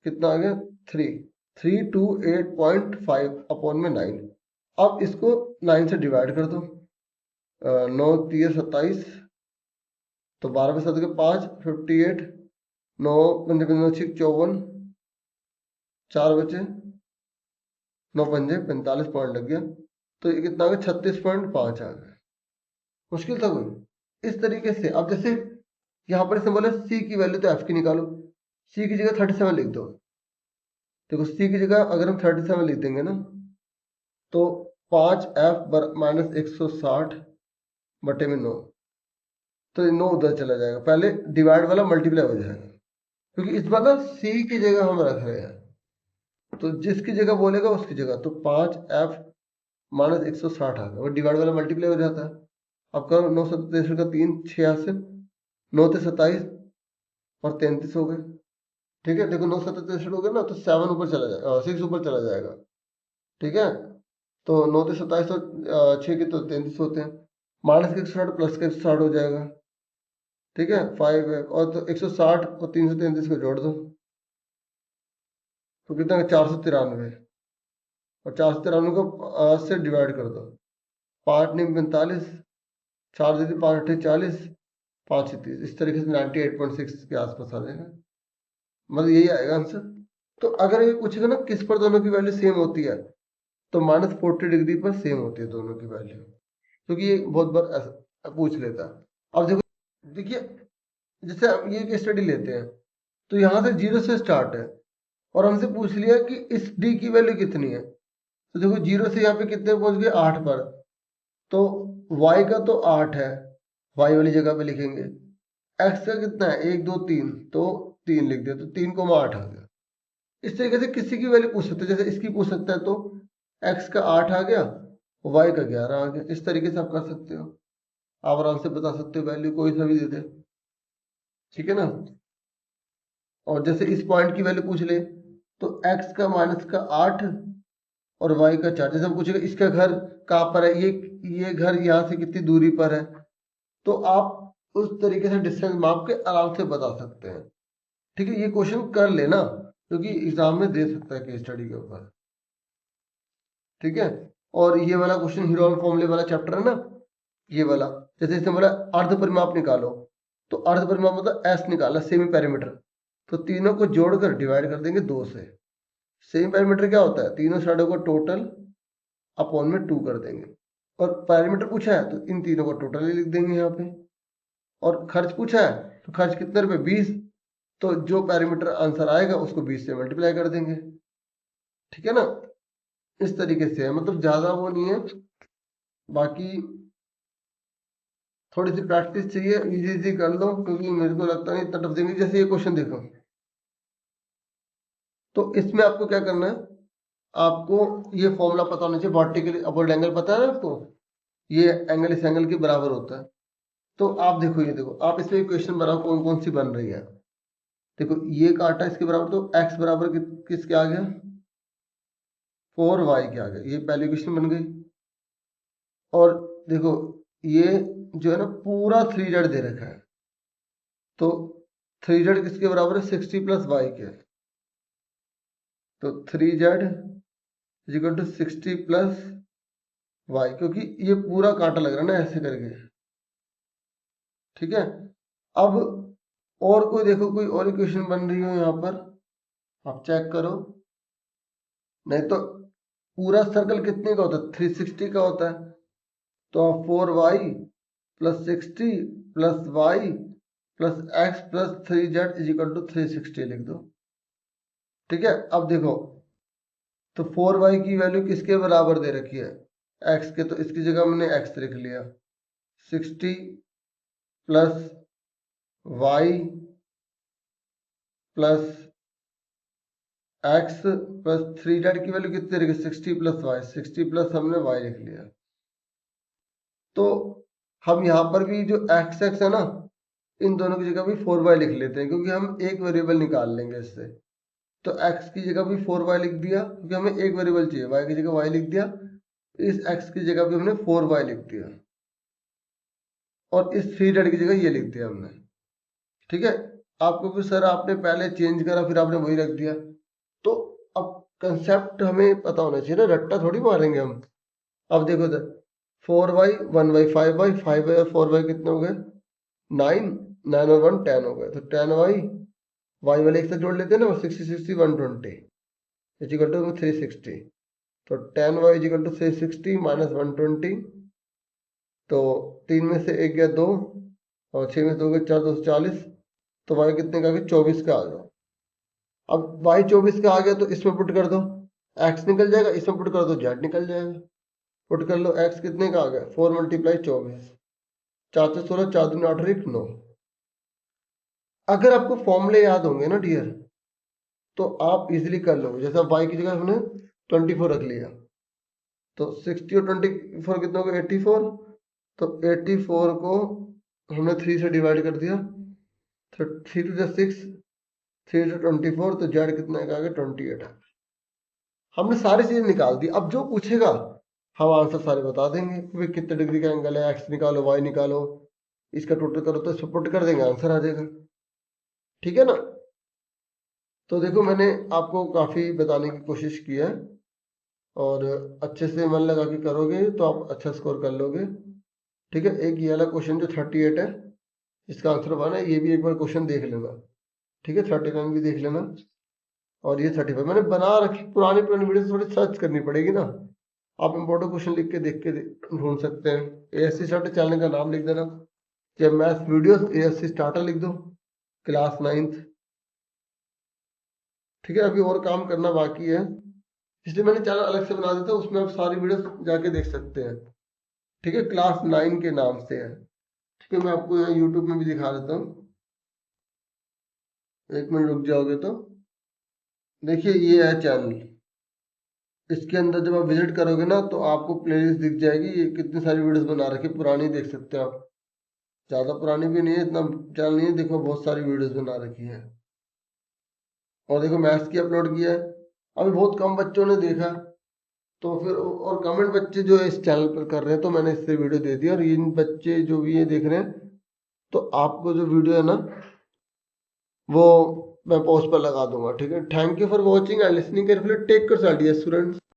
कितना आ गया 3, 328.5 अपॉन में 9। अब इसको 9 से डिवाइड कर दो, 9 3 27, तो 12 में 7 के 5 58, 9 पंजे 54, 4 बचे, 9 पंजे 45 पॉइंट लग गया, तो ये कितना आ गया 36.5 आ गया। मुश्किल था कोई। इस तरीके से अब जैसे यहाँ पर इसने बोला सी की वैल्यू तो एफ की निकालो, सी की जगह 37 लिख दो। देखो सी की जगह अगर हम 37 लिख देंगे ना, तो 5f माइनस 160 बटे में 9, तो 9 उधर चला जाएगा, पहले डिवाइड वाला मल्टीप्लाई हो जाएगा, क्योंकि इस बार ना सी की जगह हम रख रहे हैं, तो जिसकी जगह बोलेगा उसकी जगह, तो 5f माइनस 160 आ गया, और डिवाइड वाला मल्टीप्लाई हो जाता है। अब करो 9 सत्ताईस का 3 86, 9 ते 27 और 33 हो गए। ठीक है, देखो 9 सत्ताईस हो गए ना, तो 7 ऊपर चला जाएगा, 6 ऊपर चला जाएगा। ठीक है, तो 9 ते 27 और 6 के तो 33 होते हैं, माइनस के 160 प्लस के 160 हो जाएगा, ठीक है 5 है, और तो 160 और 333 को जोड़ दो तो कितना 493, और 493 को 8 से डिवाइड कर दो। 5 नहीं 45, 4 दे 5 अठे 40, 5 30, इस तरीके से 98.6 के आसपास आ जाएगा, मतलब यही आएगा आंसर। तो अगर ये पूछेगा ना किस पर दोनों की वैल्यू सेम होती है, तो -40 डिग्री पर सेम होती है दोनों की वैल्यू, क्योंकि ये बहुत बार ऐसा पूछ लेता है। अब देखो, देखिए जैसे हम ये स्टडी लेते हैं, तो यहाँ से 0 से स्टार्ट है और हमसे पूछ लिया कि इस डी की वैल्यू कितनी है। तो देखो 0 से यहाँ पे कितने पहुंच गए 8 पर, तो y का तो 8 है, y वाली जगह पे लिखेंगे। x का कितना है 1 2 3, तो 3 लिख दिया, तो 3 को 8 आ गया। इस तरीके से किसी की वैल्यू पूछ सकते हैं, जैसे इसकी पूछ सकता है तो x का 8 आ गया, y का 11 आ गया। इस तरीके से आप कर सकते हो, आप आराम से बता सकते हो, वैल्यू कोई सा भी दे दे, ठीक है ना। और जैसे इस पॉइंट की वैल्यू पूछ ले, तो x का -8 और y का 4। जैसे हम पूछेगा इसका घर कहाँ पर है, ये घर यहाँ से कितनी दूरी पर है, तो आप उस तरीके से डिस्टेंस माप के आराम से बता सकते हैं, ठीक है। ये क्वेश्चन कर लेना, क्योंकि एग्जाम में दे सकता है केस स्टडी के ऊपर, ठीक है। और ये वाला क्वेश्चन हीरोन फॉर्मूले वाला चैप्टर है ना, ये वाला, जैसे इसने बोला अर्ध परिमाप निकालो, तो अर्ध परिमाप मतलब एस निकाला, सेमी पैरामीटर, तो तीनों को जोड़कर डिवाइड कर देंगे 2 से। सेमी पैरामीटर क्या होता है, तीनों साइडों को टोटल अपॉन में 2 कर देंगे, और पैरामीटर पूछा है तो इन तीनों को टोटल ही लिख देंगे यहाँ पे। और खर्च पूछा है तो खर्च कितने रुपए 20, तो जो पैरामीटर आंसर आएगा उसको 20 से मल्टीप्लाई कर देंगे, ठीक है ना। इस तरीके से है, मतलब ज्यादा वो नहीं है, बाकी थोड़ी सी प्रैक्टिस चाहिए, इजी इजी कर लो, क्योंकि मेरे को लगता नहीं इतना टफ देंगे। जैसे ये क्वेश्चन देखो, तो इसमें आपको क्या करना है, आपको ये फॉर्मूला पता होना चाहिए, वर्टिकल अपवर्ड एंगल पता है ना आपको, ये एंगल इस एंगल के बराबर होता है। तो आप देखो, ये देखो आप इसमें इक्वेशन बनाओ कौन कौन सी बन रही है। देखो ये काटा इसके बराबर, तो x बराबर किसके आ गया 4y के आ गया, ये पहली इक्वेशन बन गई। और देखो ये जो है ना पूरा 3z दे रखा है, तो 3z किसके बराबर है 60 + y के, तो 3z = 60 + y, क्योंकि ये पूरा कांटा लग रहा है ना ऐसे करके, ठीक है। अब और कोई देखो, कोई और इक्वेशन बन रही हो यहाँ पर, आप चेक करो। नहीं तो पूरा सर्कल कितने का होता है 360 का होता है, तो आप 4y + 60 + y + x + 3z = 360 लिख दो, ठीक है। अब देखो, तो 4y की वैल्यू किसके बराबर दे रखी है x के, तो इसकी जगह मैंने x लिख लिया, 60 + y + x + 3z की वैल्यू कितनी रखी 60 + y, 60 + हमने y लिख लिया। तो हम यहाँ पर भी जो x है ना, इन दोनों की जगह भी 4y लिख लेते हैं, क्योंकि हम एक वेरिएबल निकाल लेंगे इससे। तो x की जगह भी 4y लिख दिया, क्योंकि हमें एक वेरिएबल चाहिए, y की जगह y लिख दिया, इस x की जगह भी हमने 4y लिख दिया, और इस 3z की जगह ये लिख दिया हमने, ठीक है। आपको भी सर आपने पहले चेंज करा फिर आपने वही रख दिया, तो अब कंसेप्ट हमें पता होना चाहिए ना, रट्टा थोड़ी मारेंगे हम। अब देखो इधर 4y 1y 5y 5y और 4y कितने हो गए 9, 9 और 1 10 हो गए, तो 10y y वाले एक साथ जोड़ लेते हैं ना, 60 60 120 इक्वल टू 360, तो 10y = 360 - 120, तो 3 में से 1 गया 2, और 6 में से 2 गया 4, 240, तो y कितने का आ गया 24 का आ गया। अब y 24 का आ गया, तो इसमें पुट कर दो, x निकल जाएगा, इसमें पुट कर दो z निकल जाएगा। पुट कर लो, x कितने का आ गया 4 × 24, 4 से 16, 4 दूनी 8 और 1 9। अगर आपको फॉर्मूले याद होंगे ना डियर, तो आप इजीली कर लोगे। जैसे y की जगह हमने 24 रख लिया, तो 60 और 24 कितना हो गया 84, तो 84 को हमने 3 से डिवाइड कर दिया, तो 3 × 6, 3 × 24, तो z कितना का आ गया 28। हमने सारी चीजें निकाल दी, अब जो पूछेगा हम आंसर सारे बता देंगे कि भाई कितने डिग्री का एंगल है, x निकालो y निकालो, इसका टोटल करो तो इसमें पुट कर देंगे, आंसर आ जाएगा। ठीक है ना। तो देखो मैंने आपको काफ़ी बताने की कोशिश की है, और अच्छे से मन लगा के करोगे तो आप अच्छा स्कोर कर लोगे। ठीक है, एक ये वाला क्वेश्चन जो 38 है इसका आंसर बना है, ये भी एक बार क्वेश्चन देख लेना। ठीक है, 39 भी देख लेना, और ये 35 मैंने बना रखी। पुरानी पुरानी वीडियो थोड़ी सर्च करनी पड़ेगी ना, आप इम्पोर्टेंट क्वेश्चन लिख के देख के ढूंढ सकते हैं। एएससी स्टार्टर चैनल का नाम लिख देना, जब मैथ वीडियोस एएससी स्टार्टर लिख दो, क्लास 9th। ठीक है, अभी और काम करना बाकी है, इसलिए मैंने चैनल अलग से बना देता, उसमें आप सारी वीडियोस जाके देख सकते हैं। ठीक है, क्लास 9 के नाम से है। ठीक है, मैं आपको यहाँ यूट्यूब में भी दिखा देता हूँ, एक मिनट रुक जाओगे तो। देखिए ये है चैनल, इसके अंदर जब आप विजिट करोगे ना तो आपको प्लेलिस्ट दिख जाएगी, ये कितनी सारी वीडियोस बना रखी, पुरानी देख सकते हैं आप, ज़्यादा पुरानी भी नहीं है, इतना चैनल नहीं है, देखो बहुत सारी वीडियोस बना रखी है। और देखो मैथ्स की अपलोड किया है, अभी बहुत कम बच्चों ने देखा, तो फिर और कमेंट बच्चे जो है इस चैनल पर कर रहे हैं, तो मैंने इससे वीडियो दे दी, और इन बच्चे जो भी ये देख रहे हैं, तो आपको जो वीडियो है ना वो मैं पोस्ट पर लगा दूंगा। ठीक है, thank you for watching and listening carefully, take care students.